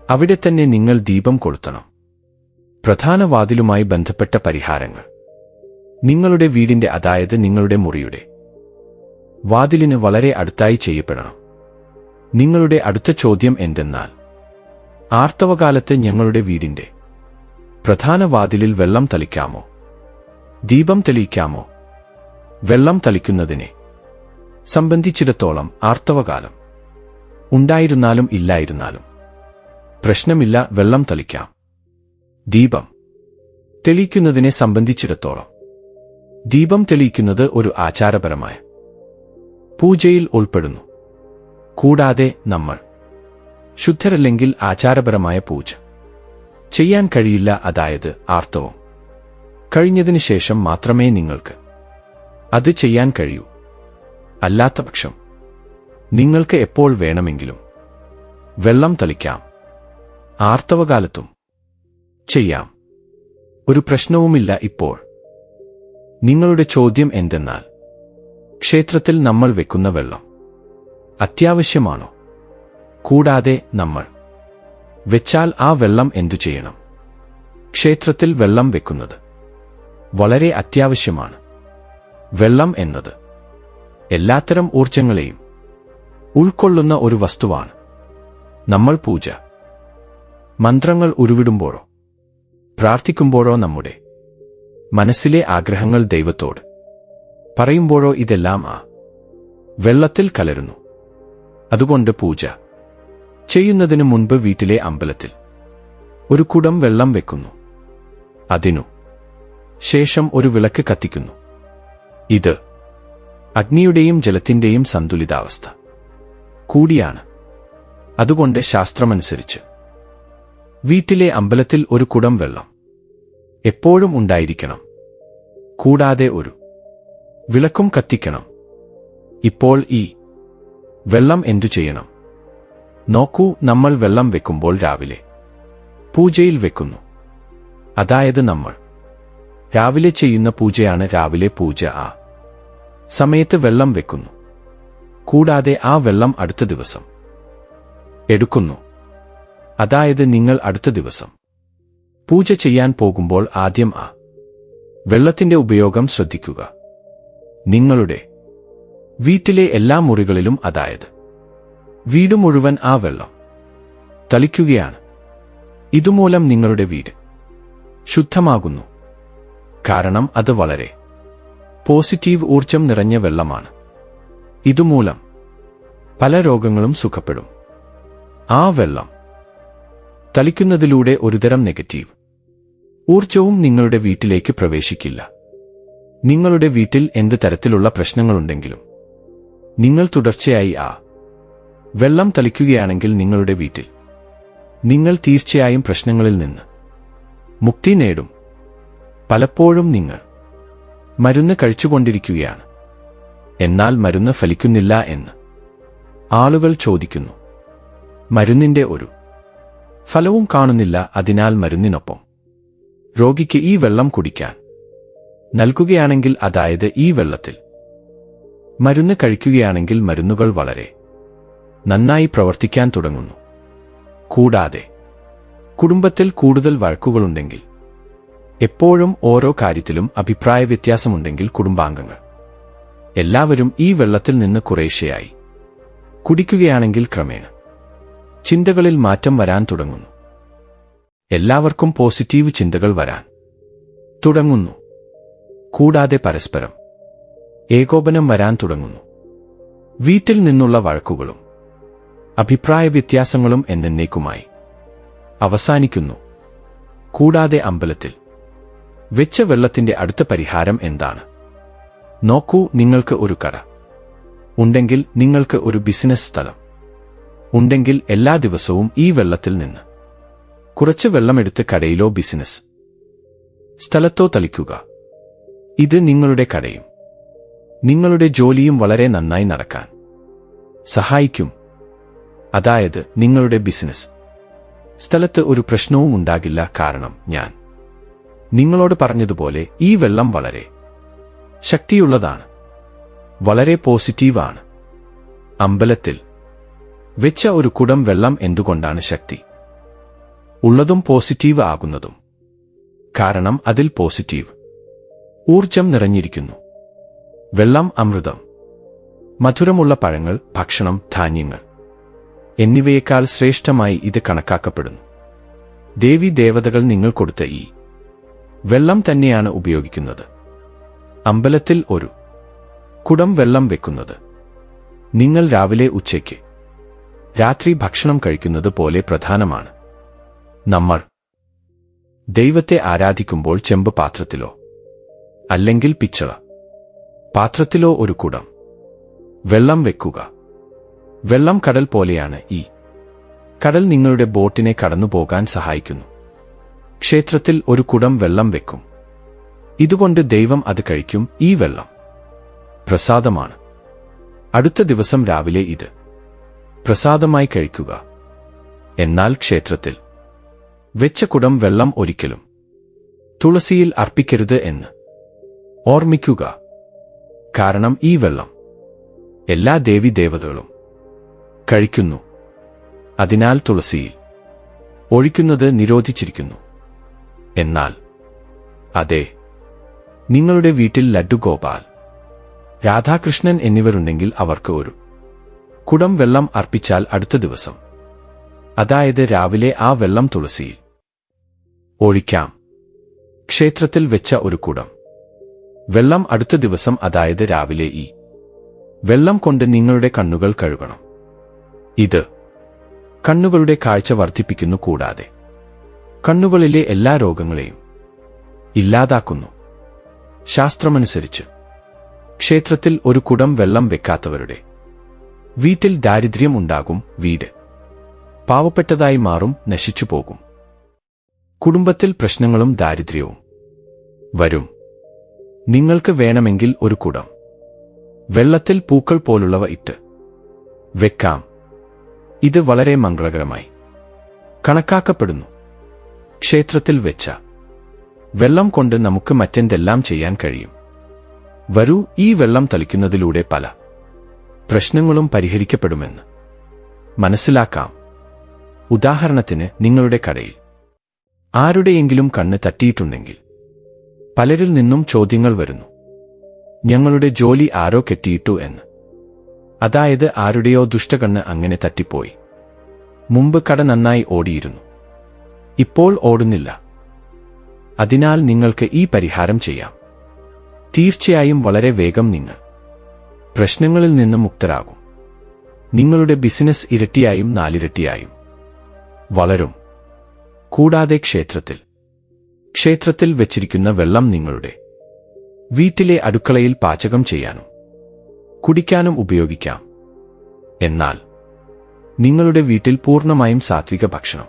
അവിടെ തന്നെ നിങ്ങൾ ദീപം കൊളുത്തണം. പ്രധാന വാതിലുമായി ബന്ധപ്പെട്ട പരിഹാരങ്ങൾ നിങ്ങളുടെ വീടിന്റെ, അതായത് നിങ്ങളുടെ മുറിയുടെ വാതിലിന് വളരെ അടുത്തായി ചെയ്യപ്പെടണം. നിങ്ങളുടെ അടുത്ത ചോദ്യം എന്തെന്നാൽ, ആർത്തവകാലത്ത് ഞങ്ങളുടെ വീടിന്റെ പ്രധാന വാതിലിൽ വെള്ളം തളിക്കാമോ? ദീപം തെളിയിക്കാമോ? വെള്ളം തളിക്കുന്നതിനെ സംബന്ധിച്ചിടത്തോളം ആർത്തവകാലം ഉണ്ടായിരുന്നാലും ഇല്ലായിരുന്നാലും പ്രശ്നമില്ല, വെള്ളം തളിക്കാം. ദീപം തെളിയിക്കുന്നതിനെ സംബന്ധിച്ചിടത്തോളം ദീപം തെളിയിക്കുന്നത് ഒരു ആചാരപരമായ പൂജയിൽ ഉൾപ്പെടുന്നു. കൂടാതെ നമ്മൾ ശുദ്ധരല്ലെങ്കിൽ ആചാരപരമായ പൂജ ചെയ്യാൻ കഴിയില്ല, അതായത് ആർത്തവം കഴിഞ്ഞതിന് ശേഷം മാത്രമേ നിങ്ങൾക്ക് അത് ചെയ്യാൻ കഴിയൂ. അല്ലാത്തപക്ഷം നിങ്ങൾക്ക് എപ്പോൾ വേണമെങ്കിലും വെള്ളം തളിക്കാം. ആർത്തവകാലത്തും ചെയ്യാം, ഒരു പ്രശ്നവുമില്ല. ഇപ്പോൾ നിങ്ങളുടെ ചോദ്യം എന്തെന്നാൽ, ക്ഷേത്രത്തിൽ നമ്മൾ വെക്കുന്ന വെള്ളം അത്യാവശ്യമാണോ? കൂടാതെ നമ്മൾ വെച്ചാൽ ആ വെള്ളം എന്തു ചെയ്യണം? ക്ഷേത്രത്തിൽ വെള്ളം വെക്കുന്നത് വളരെ അത്യാവശ്യമാണ്. വെള്ളം എന്നത് എല്ലാത്തരം ഊർജങ്ങളെയും ഉൾക്കൊള്ളുന്ന ഒരു വസ്തുവാണ്. നമ്മൾ പൂജ മന്ത്രങ്ങൾ ഉരുവിടുമ്പോഴോ പ്രാർത്ഥിക്കുമ്പോഴോ നമ്മുടെ മനസ്സിലെ ആഗ്രഹങ്ങൾ ദൈവത്തോട് പറയുമ്പോഴോ ഇതെല്ലാം ആ വെള്ളത്തിൽ കലരുന്നു. അതുകൊണ്ട് പൂജ ചെയ്യുന്നതിന് മുൻപ് വീട്ടിലെ അമ്പലത്തിൽ ഒരു കുടം വെള്ളം വെക്കുന്നു. അതിനു ശേഷം ഒരു വിളക്ക് കത്തിക്കുന്നു. ഇത് അഗ്നിയുടെയും ജലത്തിന്റെയും സന്തുലിതാവസ്ഥ കൂടിയാണ്. അതുകൊണ്ട് ശാസ്ത്രമനുസരിച്ച് വീട്ടിലെ അമ്പലത്തിൽ ഒരു കുടം വെള്ളം എപ്പോഴും ഉണ്ടായിരിക്കണം. കൂടാതെ ഒരു വിളക്കും കത്തിക്കണം. ഇപ്പോൾ ഈ വെള്ളം എന്തു ചെയ്യണം? നോക്കൂ, നമ്മൾ വെള്ളം വെക്കുമ്പോൾ രാവിലെ പൂജയിൽ വെക്കുന്നു. അതായത് നമ്മൾ രാവിലെ ചെയ്യുന്ന പൂജയാണ് രാവിലെ പൂജ. ആ സമയത്ത് വെള്ളം വെക്കുന്നു. കൂടാതെ ആ വെള്ളം അടുത്ത ദിവസം എടുക്കുന്നു. അതായത് നിങ്ങൾ അടുത്ത ദിവസം പൂജ ചെയ്യാൻ പോകുമ്പോൾ ആദ്യം ആ വെള്ളത്തിന്റെ ഉപയോഗം ശ്രദ്ധിക്കുക. നിങ്ങളുടെ വീട്ടിലെ എല്ലാ മുറികളിലും, അതായത് വീട് മുഴുവൻ ആ വെള്ളം തളിക്കുകയാണ്. ഇതുമൂലം നിങ്ങളുടെ വീട് ശുദ്ധമാകുന്നു. കാരണം അത് വളരെ പോസിറ്റീവ് ഊർജം നിറഞ്ഞ വെള്ളമാണ്. ഇതുമൂലം പല രോഗങ്ങളും സുഖപ്പെടും. ആ വെള്ളം തളിക്കുന്നതിലൂടെ ഒരുതരം നെഗറ്റീവ് ഊർജവും നിങ്ങളുടെ വീട്ടിലേക്ക് പ്രവേശിക്കില്ല. നിങ്ങളുടെ വീട്ടിൽ എന്ത് തരത്തിലുള്ള പ്രശ്നങ്ങളുണ്ടെങ്കിലും നിങ്ങൾ തുടർച്ചയായി ആ വെള്ളം തളിക്കുകയാണെങ്കിൽ നിങ്ങളുടെ വീട്ടിൽ നിങ്ങൾ തീർച്ചയായും പ്രശ്നങ്ങളിൽ നിന്ന് മുക്തി നേടും. പലപ്പോഴും നിങ്ങൾ മരുന്ന് കഴിച്ചുകൊണ്ടിരിക്കുകയാണ്, എന്നാൽ മരുന്ന് ഫലിക്കുന്നില്ല എന്ന് ആളുകൾ ചോദിക്കുന്നു. മരുന്നിന്റെ ഒരു ഫലവും കാണുന്നില്ല. അതിനാൽ മരുന്നിനൊപ്പം രോഗിക്ക് ഈ വെള്ളം കുടിക്കാൻ നൽകുകയാണെങ്കിൽ, അതായത് ഈ വെള്ളത്തിൽ മരുന്ന് കഴിക്കുകയാണെങ്കിൽ മരുന്നുകൾ വളരെ നന്നായി പ്രവർത്തിക്കാൻ തുടങ്ങുന്നു. കൂടാതെ കുടുംബത്തിൽ കൂടുതൽ വഴക്കുകളുണ്ടെങ്കിൽ, എപ്പോഴും ഓരോ കാര്യത്തിലും അഭിപ്രായ വ്യത്യാസമുണ്ടെങ്കിൽ, കുടുംബാംഗങ്ങൾ എല്ലാവരും ഈ വെള്ളത്തിൽ നിന്ന് കുറേശ്ശെയായി കുടിക്കുകയാണെങ്കിൽ ക്രമേണ ചിന്തകളിൽ മാറ്റം വരാൻ തുടങ്ങുന്നു. എല്ലാവർക്കും പോസിറ്റീവ് ചിന്തകൾ വരാൻ തുടങ്ങുന്നു. കൂടാതെ പരസ്പരം ഏകോപനം വരാൻ തുടങ്ങുന്നു. വീട്ടിൽ നിന്നുള്ള വഴക്കുകളും അഭിപ്രായ വ്യത്യാസങ്ങളും എന്നേക്കുമായി അവസാനിക്കുന്നു. കൂടാതെ അമ്പലത്തിൽ വെച്ച വെള്ളത്തിന്റെ അടുത്ത പരിഹാരം എന്താണ്? നോക്കൂ, നിങ്ങൾക്ക് ഒരു കട ഉണ്ടെങ്കിൽ, നിങ്ങൾക്ക് ഒരു ബിസിനസ് സ്ഥലം ഉണ്ടെങ്കിൽ, എല്ലാ ദിവസവും ഈ വെള്ളത്തിൽ നിന്ന് കുറച്ച് വെള്ളമെടുത്ത് കടയിലോ ബിസിനസ് സ്ഥലത്തോ തളിക്കുക. ഇത് നിങ്ങളുടെ കടയും നിങ്ങളുടെ ജോലിയും വളരെ നന്നായി നടക്കാൻ സഹായിക്കും. അതായത് നിങ്ങളുടെ ബിസിനസ് സ്ഥലത്ത് ഒരു പ്രശ്നവും ഉണ്ടാകില്ല. കാരണം ഞാൻ നിങ്ങളോട് പറഞ്ഞതുപോലെ ഈ വെള്ളം വളരെ ശക്തിയുള്ളതാണ്, വളരെ പോസിറ്റീവ് ആണ്. അമ്പലത്തിൽ വെച്ച ഒരു കുടം വെള്ളം എന്തുകൊണ്ടാണ് ശക്തി ഉള്ളതും പോസിറ്റീവ് ആകുന്നതും? കാരണം അതിൽ പോസിറ്റീവ് ഊർജം നിറഞ്ഞിരിക്കുന്നു. വെള്ളം, അമൃതം, മധുരമുള്ള പഴങ്ങൾ, ഭക്ഷണം, ധാന്യങ്ങൾ എന്നിവയേക്കാൾ ശ്രേഷ്ഠമായി ഇത് കണക്കാക്കപ്പെടുന്നു. ദേവി ദേവതകൾ നിങ്ങൾ കൊടുത്ത ഈ വെള്ളം തന്നെയാണ് ഉപയോഗിക്കുന്നത്. അമ്പലത്തിൽ ഒരു കുടം വെള്ളം വെക്കുന്നത് നിങ്ങൾ രാവിലെ, ഉച്ചയ്ക്ക്, രാത്രി ഭക്ഷണം കഴിക്കുന്നത് പോലെ പ്രധാനമാണ്. നമ്മൾ ദൈവത്തെ ആരാധിക്കുമ്പോൾ ചെമ്പ് പാത്രത്തിലോ അല്ലെങ്കിൽ പിച്ചള പാത്രത്തിലോ ഒരു കുടം വെള്ളം വെക്കുക. വെള്ളം കടൽ പോലെയാണ്. ഈ കടൽ നിങ്ങളുടെ ബോട്ടിനെ കടന്നുപോകാൻ സഹായിക്കുന്നു. ക്ഷേത്രത്തിൽ ഒരു കുടം വെള്ളം വെക്കും. ഇതുകൊണ്ട് ദൈവം അത് കഴിക്കും. ഈ വെള്ളം പ്രസാദമാണ്. അടുത്ത ദിവസം രാവിലെ ഇത് പ്രസാദമായി കഴിക്കുക. എന്നാൽ ക്ഷേത്രത്തിൽ വെച്ച കുടം വെള്ളം ഒരിക്കലും തുളസിയിൽ അർപ്പിക്കരുത് എന്ന് ഓർമ്മിക്കുക. കാരണം ഈ വെള്ളം എല്ലാ ദേവി ദേവതകളും കഴിക്കുന്നു. അതിനാൽ തുളസിയിൽ ഒഴിക്കുന്നത് നിരോധിച്ചിരിക്കുന്നു. എന്നാൽ അതെ, നിങ്ങളുടെ വീട്ടിൽ ലഡ്ഡു ഗോപാൽ, രാധാകൃഷ്ണൻ എന്നിവരുണ്ടെങ്കിൽ അവർക്ക് ഒരു കുടം വെള്ളം അർപ്പിച്ചാൽ അടുത്ത ദിവസം, അതായത് രാവിലെ, ആ വെള്ളം തുളസിയിൽ ഒഴിക്കാം. ക്ഷേത്രത്തിൽ വെച്ച ഒരു കുടം വെള്ളം അടുത്ത ദിവസം, അതായത് രാവിലെ, ഈ വെള്ളം കൊണ്ട് നിങ്ങളുടെ കണ്ണുകൾ കഴുകണം. ഇത് കണ്ണുകളുടെ കാഴ്ച വർദ്ധിപ്പിക്കുന്നു. കൂടാതെ കണ്ണുകളിലെ എല്ലാ രോഗങ്ങളെയും ഇല്ലാതാക്കുന്നു. ശാസ്ത്രമനുസരിച്ച് ക്ഷേത്രത്തിൽ ഒരു കുടം വെള്ളം വെക്കാത്തവരുടെ വീട്ടിൽ ദാരിദ്ര്യം ഉണ്ടാകും. വീട് പാവപ്പെട്ടതായി മാറും, നശിച്ചു പോകും. കുടുംബത്തിൽ പ്രശ്നങ്ങളും ദാരിദ്ര്യവും വരും. നിങ്ങൾക്ക് വേണമെങ്കിൽ ഒരു കുടം വെള്ളത്തിൽ പൂക്കൾ പോലുള്ളവ ഇട്ട് വെക്കാം. ഇത് വളരെ മംഗളകരമായി കണക്കാക്കപ്പെടുന്നു. ക്ഷേത്രത്തിൽ വെച്ച വെള്ളം കൊണ്ട് നമുക്ക് മറ്റെന്തെല്ലാം ചെയ്യാൻ കഴിയും? വരൂ, ഈ വെള്ളം തളിക്കുന്നതിലൂടെ പല പ്രശ്നങ്ങളും പരിഹരിക്കപ്പെടുമെന്ന് മനസ്സിലാക്കാം. ഉദാഹരണത്തിന്, നിങ്ങളുടെ കടയിൽ ആരുടെയെങ്കിലും കണ്ണ് തട്ടിയിട്ടുണ്ടെങ്കിൽ പലരിൽ നിന്നും ചോദ്യങ്ങൾ വരുന്നു. ഞങ്ങളുടെ ജോലി ആരോ കെട്ടിയിട്ടു എന്ന്. അതായത് ആരുടെയോ ദുഷ്ടകണ്ണ് അങ്ങനെ തട്ടിപ്പോയി. മുമ്പ് കട നന്നായി ഓടിയിരുന്നു, ഇപ്പോൾ ഓടുന്നില്ല. അതിനാൽ നിങ്ങൾക്ക് ഈ പരിഹാരം ചെയ്യാം. തീർച്ചയായും വളരെ വേഗം നിങ്ങൾ പ്രശ്നങ്ങളിൽ നിന്ന് മുക്തരാകും. നിങ്ങളുടെ ബിസിനസ് ഇരട്ടിയായും നാലിരട്ടിയായും വളരും. കൂടാതെ ക്ഷേത്രത്തിൽ വെച്ചിരിക്കുന്ന വെള്ളം നിങ്ങളുടെ വീട്ടിലെ അടുക്കളയിൽ പാചകം ചെയ്യാനും കുടിക്കാനും ഉപയോഗിക്കാം. എന്നാൽ നിങ്ങളുടെ വീട്ടിൽ പൂർണ്ണമായും സാത്വിക ഭക്ഷണം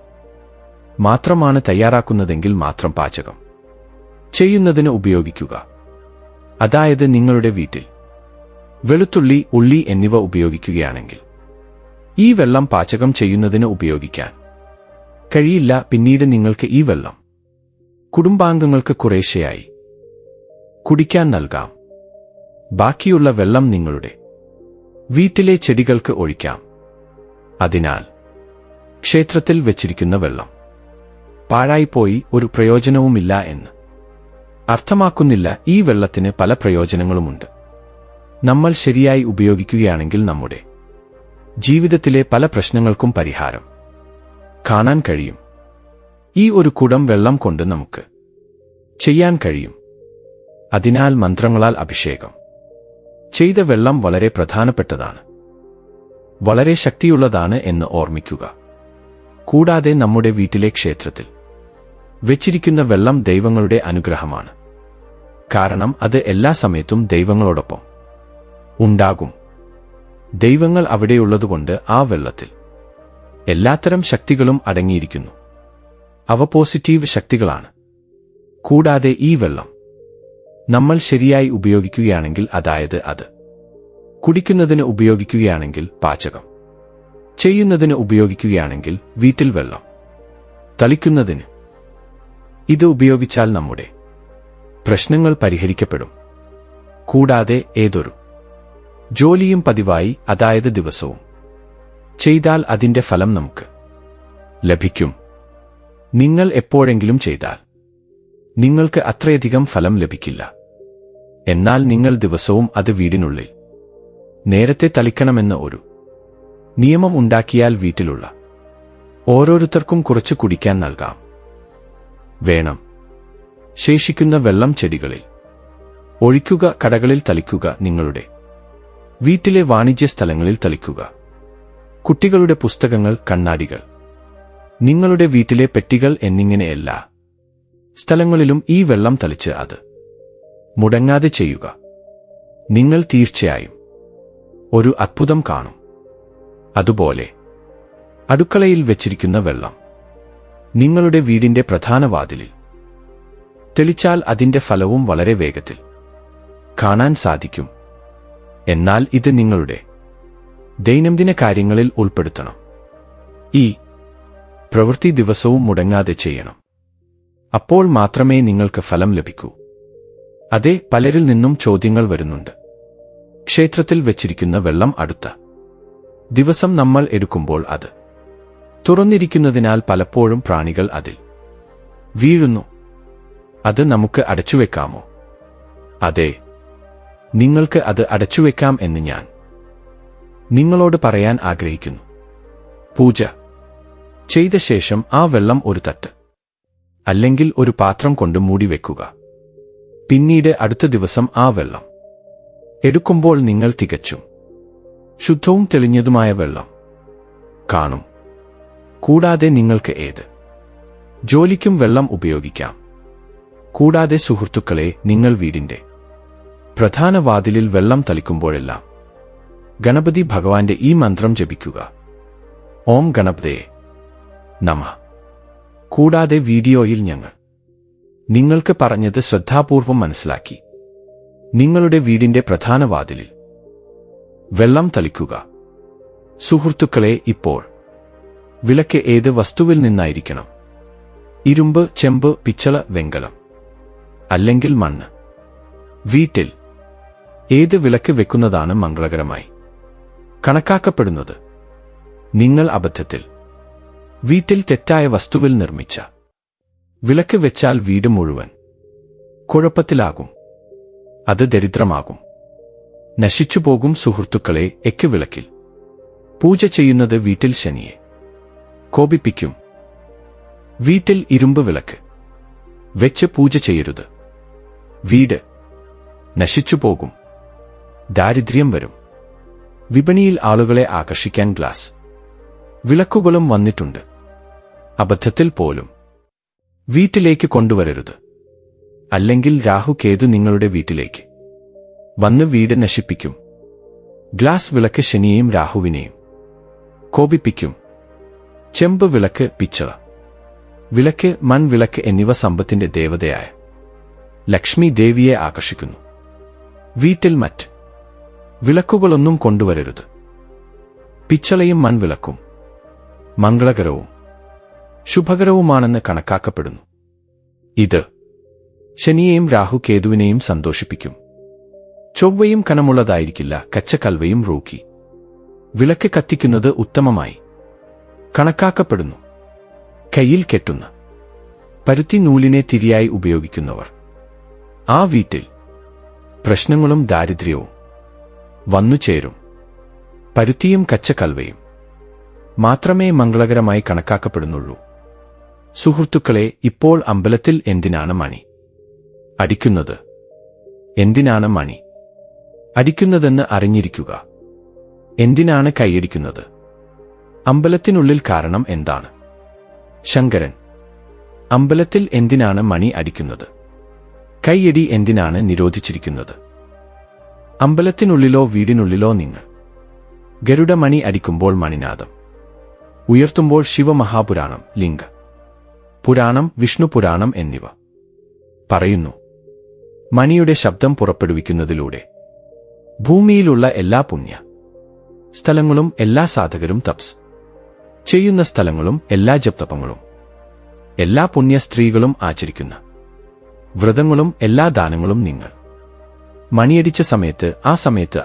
മാത്രമാണ് തയ്യാറാക്കുന്നതെങ്കിൽ മാത്രം പാചകം ചെയ്യുന്നതിന് ഉപയോഗിക്കുക. അതായത് നിങ്ങളുടെ വീട്ടിൽ വെളുത്തുള്ളി, ഉള്ളി എന്നിവ ഉപയോഗിക്കുകയാണെങ്കിൽ ഈ വെള്ളം പാചകം ചെയ്യുന്നതിന് ഉപയോഗിക്കാൻ കഴിയില്ല. പിന്നീട് നിങ്ങൾക്ക് ഈ വെള്ളം കുടുംബാംഗങ്ങൾക്ക് കുറേശ്ശെയായി കുടിക്കാൻ നൽകാം. ബാക്കിയുള്ള വെള്ളം നിങ്ങളുടെ വീട്ടിലെ ചെടികൾക്ക് ഒഴിക്കാം. അതിനാൽ ക്ഷേത്രത്തിൽ വെച്ചിരിക്കുന്ന വെള്ളം പാഴായിപ്പോയി ഒരു പ്രയോജനവുമില്ല എന്ന് അർത്ഥമാക്കുന്നില്ല. ഈ വെള്ളത്തിന് പല പ്രയോജനങ്ങളുമുണ്ട്. നമ്മൾ ശരിയായി ഉപയോഗിക്കുകയാണെങ്കിൽ നമ്മുടെ ജീവിതത്തിലെ പല പ്രശ്നങ്ങൾക്കും പരിഹാരം കാണാൻ കഴിയും. ഈ ഒരു കുടം വെള്ളം കൊണ്ട് നമുക്ക് ചെയ്യാൻ കഴിയും. അതിനാൽ മന്ത്രങ്ങളാൽ അഭിഷേകം ചെയ്ത വെള്ളം വളരെ പ്രധാനപ്പെട്ടതാണ്, വളരെ ശക്തിയുള്ളതാണ് എന്ന് ഓർമ്മിക്കുക. കൂടാതെ നമ്മുടെ വീട്ടിലെ ക്ഷേത്രത്തിൽ വെച്ചിരിക്കുന്ന വെള്ളം ദൈവങ്ങളുടെ അനുഗ്രഹമാണ്. കാരണം അത് എല്ലാ സമയത്തും ദൈവങ്ങളോടൊപ്പം ഉണ്ടാകും. ദൈവങ്ങൾ അവിടെയുള്ളതുകൊണ്ട് ആ വെള്ളത്തിൽ എല്ലാത്തരം ശക്തികളും അടങ്ങിയിരിക്കുന്നു. അവ പോസിറ്റീവ് ശക്തികളാണ്. കൂടാതെ ഈ വെള്ളം നമ്മൾ ശരിയായി ഉപയോഗിക്കുകയാണെങ്കിൽ, അതായത് അത് കുടിക്കുന്നതിന് ഉപയോഗിക്കുകയാണെങ്കിൽ, പാചകം ചെയ്യുന്നതിന് ഉപയോഗിക്കുകയാണെങ്കിൽ, വീട്ടിൽ വെള്ളം തളിക്കുന്നതിന് ഇത് ഉപയോഗിച്ചാൽ നമ്മുടെ പ്രശ്നങ്ങൾ പരിഹരിക്കപ്പെടും. കൂടാതെ ഏതൊരു ജോലിയും പതിവായി, അതായത് ദിവസവും ചെയ്താൽ അതിന്റെ ഫലം നമുക്ക് ലഭിക്കും. നിങ്ങൾ എപ്പോഴെങ്കിലും ചെയ്താൽ നിങ്ങൾക്ക് അത്രയധികം ഫലം ലഭിക്കില്ല. എന്നാൽ നിങ്ങൾ ദിവസവും അത് വീടിനുള്ളിൽ നേരത്തെ തളിക്കണമെന്ന ഒരു നിയമം ഉണ്ടാക്കിയാൽ വീട്ടിലുള്ള ഓരോരുത്തർക്കും കുറച്ച് കുടിക്കാൻ നൽകാം. വേണം. ശേഷിക്കുന്ന വെള്ളം ചെടികളിൽ ഒഴിക്കുക, കടകളിൽ തളിക്കുക, നിങ്ങളുടെ വീട്ടിലെ വാണിജ്യ സ്ഥലങ്ങളിൽ തളിക്കുക. കുട്ടികളുടെ പുസ്തകങ്ങൾ, കണ്ണാടികൾ, നിങ്ങളുടെ വീട്ടിലെ പെട്ടികൾ എന്നിങ്ങനെ എല്ലാ സ്ഥലങ്ങളിലും ഈ വെള്ളം തളിച്ച് അത് മുടങ്ങാതെ ചെയ്യുക. നിങ്ങൾ തീർച്ചയായും ഒരു അത്ഭുതം കാണും. അതുപോലെ അടുക്കളയിൽ വെച്ചിരിക്കുന്ന വെള്ളം നിങ്ങളുടെ വീടിന്റെ പ്രധാന വാതിലിൽ തെളിച്ചാൽ അതിന്റെ ഫലവും വളരെ വേഗത്തിൽ കാണാൻ സാധിക്കും. എന്നാൽ ഇത് നിങ്ങളുടെ ദൈനംദിന കാര്യങ്ങളിൽ ഉൾപ്പെടുത്തണം. ഈ പ്രവൃത്തി ദിവസവും മുടങ്ങാതെ ചെയ്യണം. അപ്പോൾ മാത്രമേ നിങ്ങൾക്ക് ഫലം ലഭിക്കൂ. അതെ, പലരിൽ നിന്നും ചോദ്യങ്ങൾ വരുന്നുണ്ട്. ക്ഷേത്രത്തിൽ വെച്ചിരിക്കുന്ന വെള്ളം അടുത്ത ദിവസം നമ്മൾ എടുക്കുമ്പോൾ അത് തുറന്നിരിക്കുന്നതിനാൽ പലപ്പോഴും പ്രാണികൾ അതിൽ വീഴുന്നു. അത് നമുക്ക് അടച്ചുവെക്കാമോ? അതെ, നിങ്ങൾക്ക് അത് അടച്ചുവെക്കാം എന്ന് ഞാൻ നിങ്ങളോട് പറയാൻ ആഗ്രഹിക്കുന്നു. പൂജ ചെയ്ത ശേഷം ആ വെള്ളം ഒരു തട്ട് അല്ലെങ്കിൽ ഒരു പാത്രം കൊണ്ട് മൂടി വെക്കുക. പിന്നീട് അടുത്ത ദിവസം ആ വെള്ളം എടുക്കുമ്പോൾ നിങ്ങൾ തികച്ചും ശുദ്ധവും തെളിഞ്ഞതുമായ വെള്ളം കാണും. കൂടാതെ നിങ്ങൾക്ക് ഏത് ജോലിക്കും വെള്ളം ഉപയോഗിക്കാം. കൂടാതെ സുഹൃത്തുക്കളെ, നിങ്ങൾ വീടിന്റെ പ്രധാന വാതിലിൽ വെള്ളം തളിക്കുമ്പോഴെല്ലാം ഗണപതി ഭഗവാന്റെ ഈ മന്ത്രം ജപിക്കുക. ഓം ഗണപതയേ നമഃ. കൂടാതെ വീഡിയോയിൽ ഞങ്ങൾ നിങ്ങൾക്ക് പറഞ്ഞത് ശ്രദ്ധാപൂർവം മനസ്സിലാക്കി. നിങ്ങളുടെ വീടിന്റെ പ്രധാന വാതിലിൽ വെള്ളം തളിക്കുക. സുഹൃത്തുക്കളെ, ഇപ്പോൾ വിളക്ക് ഏത് വസ്തുവിൽ നിന്നായിരിക്കണം? ഇരുമ്പ്, ചെമ്പ്, പിച്ചള, വെങ്കലം അല്ലെങ്കിൽ മണ്ണ്? വീട്ടിൽ ഏത് വിളക്ക് വെക്കുന്നതാണ് മംഗളകരമായി കണക്കാക്കപ്പെടുന്നത്? നിങ്ങൾ അബദ്ധത്തിൽ വീട്ടിൽ തെറ്റായ വസ്തുവിൽ നിർമ്മിച്ച വിളക്ക് വെച്ചാൽ വീട് മുഴുവൻ കുഴപ്പത്തിലാകും. അത് ദരിദ്രമാകും, നശിച്ചുപോകും. സുഹൃത്തുക്കളെ, എക്ക് വിളക്കിൽ പൂജ ചെയ്യുന്നത് വീട്ടിൽ ശനിയെ കോപിപ്പിക്കും. വീട്ടിൽ ഇരുമ്പ് വിളക്ക് വെച്ച് പൂജ ചെയ്യരുത്. വീട് നശിച്ചുപോകും, ദാരിദ്ര്യം വരും. വിപണിയിൽ ആളുകളെ ആകർഷിക്കാൻ ഗ്ലാസ് വിളക്കുകളും വന്നിട്ടുണ്ട്. അബദ്ധത്തിൽ പോലും വീട്ടിലേക്ക് കൊണ്ടുവരരുത്. അല്ലെങ്കിൽ രാഹു കേതു നിങ്ങളുടെ വീട്ടിലേക്ക് വന്ന് വീട് നശിപ്പിക്കും. ഗ്ലാസ് വിളക്ക് ശനിയെയും രാഹുവിനെയും കോപിപ്പിക്കും. ചെമ്പ് വിളക്ക്, പിച്ചള വിളക്ക്, മൺവിളക്ക് എന്നിവ സമ്പത്തിന്റെ ദേവതയായ ലക്ഷ്മി ദേവിയെ ആകർഷിക്കുന്നു. വീട്ടിൽ മറ്റ് വിളക്കുകളൊന്നും കൊണ്ടുവരരുത്. പിച്ചളയും മൺവിളക്കും മംഗളകരവും ശുഭകരവുമാണെന്ന് കണക്കാക്കപ്പെടുന്നു. ഇത് ശനിയെയും രാഹു കേതുവിനെയും സന്തോഷിപ്പിക്കും. ചൊവ്വയും കനമുള്ളതായിരിക്കില്ല. കച്ചക്കൽവയും റൂക്കി വിളക്ക് കത്തിക്കുന്നത് ഉത്തമമായി കണക്കാക്കപ്പെടുന്നു. കയ്യിൽ കെട്ടുന്ന പരുത്തി നൂലിനെ തിരിയായി ഉപയോഗിക്കുന്നവർ, ആ വീട്ടിൽ പ്രശ്നങ്ങളും ദാരിദ്ര്യവും വന്നുചേരും. പരുത്തിയും കച്ചക്കൽവയും മാത്രമേ മംഗളകരമായി കണക്കാക്കപ്പെടുന്നുള്ളൂ. സുഹൃത്തുക്കളെ, ഇപ്പോൾ അമ്പലത്തിൽ എന്തിനാണ് മണി അടിക്കുന്നത്? എന്തിനാണ് മണി അടിക്കുന്നതെന്ന് അറിഞ്ഞിരിക്കുക. എന്തിനാണ് കൈയടിക്കുന്നത്? അമ്പലത്തിനുള്ളിൽ കാരണം എന്താണ്? ശങ്കരൻ, അമ്പലത്തിൽ എന്തിനാണ് മണി അടിക്കുന്നത്? കൈയടി എന്തിനാണ് നിരോധിച്ചിരിക്കുന്നത്? അമ്പലത്തിനുള്ളിലോ വീടിനുള്ളിലോ നിങ്ങൾ ഗരുഡമണി അടിക്കുമ്പോൾ മണിനാദം ഉയർത്തുമ്പോൾ ശിവമഹാപുരാണം, ലിംഗ പുരാണം, വിഷ്ണു പുരാണം എന്നിവ പറയുന്നു. മണിയുടെ ശബ്ദം പുറപ്പെടുവിക്കുന്നതിലൂടെ ഭൂമിയിലുള്ള എല്ലാ പുണ്യ സ്ഥലങ്ങളും എല്ലാ സാധകരും തപസ് ചെയ്യുന്ന സ്ഥലങ്ങളും എല്ലാ ജപതപങ്ങളും എല്ലാ പുണ്യ സ്ത്രീകളും ആചരിക്കുന്ന വ്രതങ്ങളും എല്ലാ ദാനങ്ങളും നിങ്ങൾ മണിയടിച്ച സമയത്ത് ആ സമയത്ത്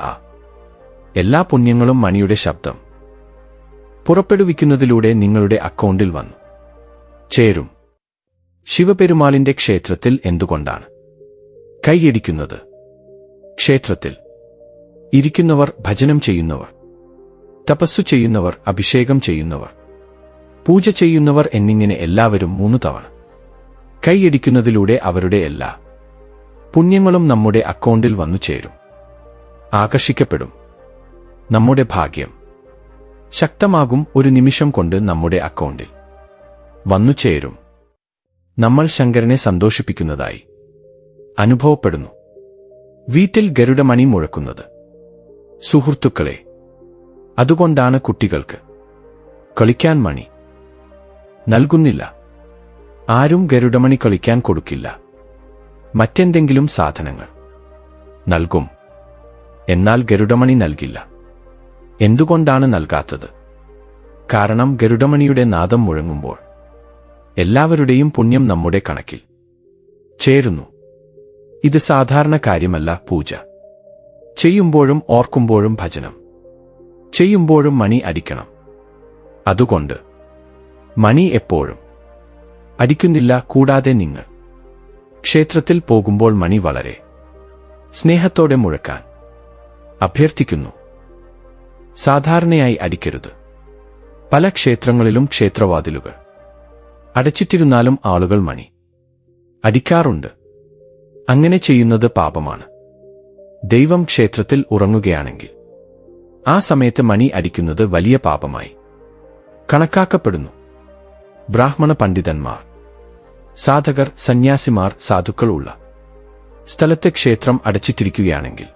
എല്ലാ പുണ്യങ്ങളും മണിയുടെ ശബ്ദം പുറപ്പെടുവിക്കുന്നതിലൂടെ നിങ്ങളുടെ അക്കൗണ്ടിൽ വന്നു ചേരും. ശിവപെരുമാളിന്റെ ക്ഷേത്രത്തിൽ എന്തുകൊണ്ടാണ് കൈയടിക്കുന്നത്? ക്ഷേത്രത്തിൽ ഇരിക്കുന്നവർ, ഭജനം ചെയ്യുന്നവർ, തപസ്സു ചെയ്യുന്നവർ, അഭിഷേകം ചെയ്യുന്നവർ, പൂജ ചെയ്യുന്നവർ എന്നിങ്ങനെ എല്ലാവരും 3 തവണ കൈയടിക്കുന്നതിലൂടെ അവരുടെ എല്ലാ പുണ്യങ്ങളും നമ്മുടെ അക്കൗണ്ടിൽ വന്നു ചേരും, ആകർഷിക്കപ്പെടും. നമ്മുടെ ഭാഗ്യം ശക്തമാകും. ഒരു നിമിഷം കൊണ്ട് നമ്മുടെ അക്കൗണ്ടിൽ വന്നു ചേരും. നമ്മൾ ശങ്കരനെ സന്തോഷിപ്പിക്കുന്നതായി അനുഭവപ്പെടുന്നു. വീട്ടിൽ ഗരുഡമണി മുഴക്കുന്നത്. സുഹൃത്തുക്കളെ, അതുകൊണ്ടാണ് കുട്ടികൾക്ക് കളിക്കാൻ മണി നൽകുന്നില്ല. ആരും ഗരുഡമണി കളിക്കാൻ കൊടുക്കില്ല. മറ്റെന്തെങ്കിലും സാധനങ്ങൾ നൽകും. എന്നാൽ ഗരുഡമണി നൽകില്ല. എന്തുകൊണ്ടാണ് നൽകാത്തത്? കാരണം ഗരുഡമണിയുടെ നാദം മുഴങ്ങുമ്പോൾ എല്ലാവരുടെയും പുണ്യം നമ്മുടെ കണക്കിൽ ചേരുന്നു. ഇത് സാധാരണ കാര്യമല്ല. പൂജ ചെയ്യുമ്പോഴും ഓർക്കുമ്പോഴും ഭജനം ചെയ്യുമ്പോഴും മണി അടിക്കണം. അതുകൊണ്ട് മണി എപ്പോഴും അടിക്കുന്നില്ല. കൂടാതെ നിങ്ങൾ ക്ഷേത്രത്തിൽ പോകുമ്പോൾ മണി വളരെ സ്നേഹത്തോടെ മുഴക്കാൻ അഭ്യർത്ഥിക്കുന്നു. സാധാരണയായി അടിക്കരുത്. പല ക്ഷേത്രങ്ങളിലും ക്ഷേത്രവാതിലുകൾ അടച്ചിട്ടിരുന്നാലും ആളുകൾ മണി അടിക്കാറുണ്ട്. അങ്ങനെ ചെയ്യുന്നത് പാപമാണ്. ദൈവം ക്ഷേത്രത്തിൽ ഉറങ്ങുകയാണെങ്കിൽ ആ സമയത്ത് മണി അടിക്കുന്നത് വലിയ പാപമായി കണക്കാക്കപ്പെടുന്നു. ബ്രാഹ്മണ പണ്ഡിതന്മാർ, സാധകർ, സന്യാസിമാർ, സാധുക്കൾ ഉള്ള സ്ഥലത്തെ ക്ഷേത്രം അടച്ചിട്ടിരിക്കുകയാണെങ്കിൽ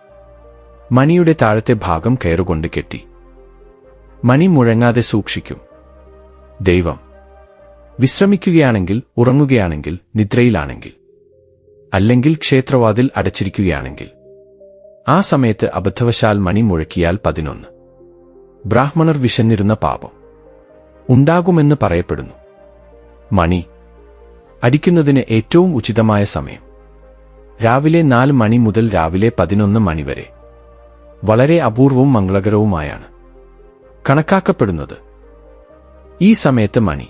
മണിയുടെ താഴത്തെ ഭാഗം കയറുകൊണ്ട് കെട്ടി മണി മുഴങ്ങാതെ സൂക്ഷിക്കും. ദൈവം വിശ്രമിക്കുകയാണെങ്കിൽ, ഉറങ്ങുകയാണെങ്കിൽ, നിദ്രയിലാണെങ്കിൽ, അല്ലെങ്കിൽ ക്ഷേത്രവാതിൽ അടച്ചിരിക്കുകയാണെങ്കിൽ ആ സമയത്ത് അബദ്ധവശാൽ മണി മുഴക്കിയാൽ 11 ബ്രാഹ്മണർ വിശന്നിരുന്ന പാപം ഉണ്ടാകുമെന്ന് പറയപ്പെടുന്നു. മണി അടിക്കുന്നതിന് ഏറ്റവും ഉചിതമായ സമയം രാവിലെ 4 മണി മുതൽ രാവിലെ 11 മണി വരെ വളരെ അപൂർവവും മംഗളകരവുമായാണ് കണക്കാക്കപ്പെടുന്നത്. ഈ സമയത്ത് മണി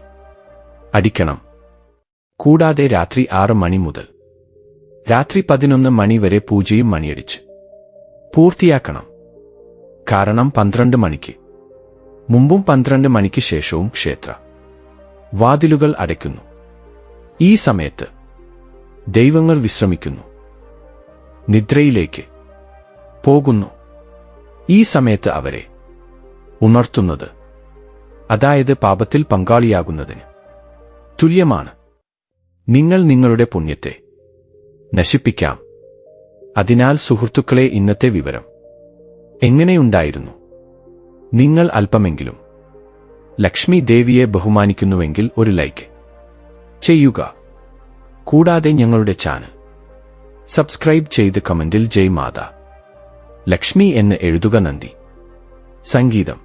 അടിക്കണം. കൂടാതെ രാത്രി 6 മണി മുതൽ രാത്രി 11 മണി വരെ പൂജയും മണിയടിച്ച് പൂർത്തിയാക്കണം. കാരണം 12 മണിക്ക് മുമ്പും 12 മണിക്ക് ശേഷവും ക്ഷേത്ര വാതിലുകൾ അടയ്ക്കുന്നു. ഈ സമയത്ത് ദൈവങ്ങൾ വിശ്രമിക്കുന്നു, നിദ്രയിലേക്ക് പോകുന്നു. ഈ സമയത്ത് അവരെ ഉണർത്തുന്നത്, അതായത് പാപത്തിൽ പങ്കാളിയാകുന്നതിന് തുല്യമാണ്. നിങ്ങൾ നിങ്ങളുടെ പുണ്യത്തെ നശിപ്പിക്കാം. അതിനാൽ സുഹൃത്തുക്കളെ, ഇന്നത്തെ വിവരം എങ്ങനെയുണ്ടായിരുന്നു? നിങ്ങൾ അല്പമെങ്കിലും ലക്ഷ്മി ദേവിയെ ബഹുമാനിക്കുന്നുവെങ്കിൽ ഒരു ലൈക്ക് ചെയ്യുക. കൂടാതെ ഞങ്ങളുടെ ചാനൽ സബ്സ്ക്രൈബ് ചെയ്ത് കമന്റിൽ ജയ് മാതാ ലക്ഷ്മി എന്ന് എഴുതുക. നന്ദി. സംഗീതം.